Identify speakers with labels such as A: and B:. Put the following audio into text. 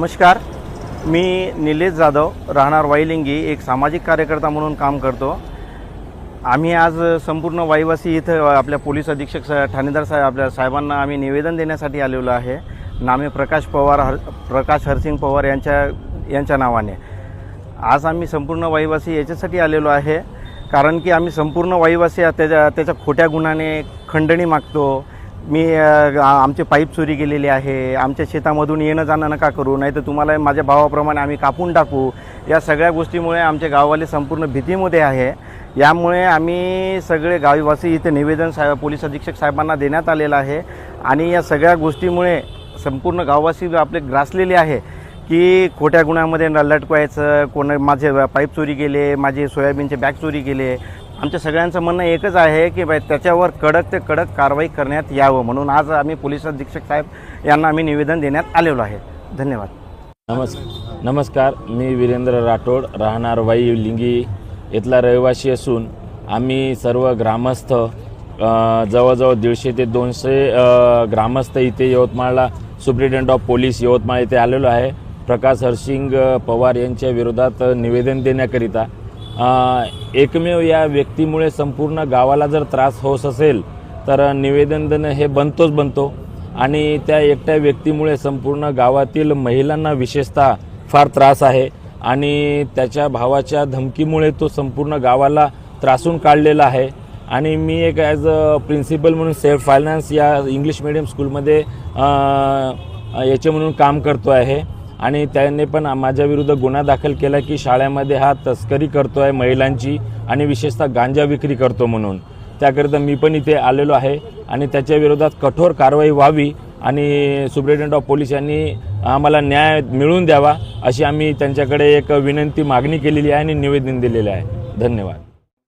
A: नमस्कार, मी निलेश जाधव, राहणार वाईलिंगी, एक सामाजिक कार्यकर्ता म्हणून काम करतो। आम्ही आज संपूर्ण वाईवासी इथं आपल्या पोलीस अधीक्षक ठाणेदार साहेब आपल्या साहेबांना आम्ही निवेदन देण्यासाठी आलेलो आहे। नामे प्रकाश हरसिंग पवार यांच्या नावाने आज आम्ही संपूर्ण वाईवासी याच्यासाठी आलेलो आहे, कारण की आम्ही संपूर्ण वाईवासी त्याच्या खोट्या गुन्ह्याने खंडणी मागतो। आमचे पाईप चोरी गेलेले आहे, आमच्या शेतामधून येणं जाणं नका करू, नाही तर तुम्हाला माझ्या भावाप्रमाणे आम्ही कापून टाकू। या सगळ्या गोष्टीमुळे आमचे गाववाले संपूर्ण भीतीमध्ये आहे। यामुळे आम्ही सगळे गाववासी इथे निवेदन पोलीस अधीक्षक साहेबांना देण्यात आलेलं आहे आणि या सगळ्या गोष्टीमुळे संपूर्ण गाववासी आपले ग्रासलेले आहे की खोट्या गुन्ह्यामध्ये लटकवायचं, माझे पाईप चोरी गेले, माझे सोयाबीनचे बॅग चोरी गेले। आमच्या सगळ्यांचं म्हणणं एकच आहे की त्याच्यावर कडक ते कडक कारवाई करण्यात यावं, म्हणून आज आम्ही पोलीस अधीक्षक साहेब यांना आम्ही निवेदन देण्यात आलेलो आहे। धन्यवाद।
B: नमस्कार, मी वीरेंद्र राठोड, राहणार वाईलिंगी इथला रहिवासी असून आम्ही सर्व ग्रामस्थ जवळजवळ 150 ते 200 ग्रामस्थ इथे यवतमाळला सुप्रिटेंडेंट ऑफ पोलीस यवतमाळ इथे आलेलो आहे। प्रकाश हरसिंग पवार यांच्या विरोधात निवेदन देण्याकरिता एकमेव या व्यक्तीमुळे संपूर्ण गावाला जर त्रास होत असेल तर निवेदन देणं हे बनतो आणि त्या एकट्या व्यक्तीमुळे संपूर्ण गावातील महिलांना विशेषतः फार त्रास आहे आणि त्याच्या भावाच्या धमकीमुळे तो संपूर्ण गावाला त्रासून काढलेला आहे। आणि मी एक ॲज अ प्रिन्सिपल म्हणून सेल्फ फायनान्स या इंग्लिश मीडियम स्कूलमध्ये याचे म्हणून काम करतो आहे आणि त्याने पण माझ्या विरुद्ध गुन्हा दाखल केला की शाळेमध्ये हा तस्करी करतो आहे महिलांची आणि विशेषतः गांजा विक्री करतो म्हणून। त्याकरिता मी पण इथे आलेलो आहे आणि त्याच्या विरोधात कठोर कारवाई व्हावी आणि सुप्रिटेंडेंट ऑफ पोलीस यांनी आम्हाला न्याय मिळवून द्यावा अशी आम्ही त्यांच्याकडे एक विनंती मागणी केलेली आहे आणि निवेदन दिलेले आहे। धन्यवाद।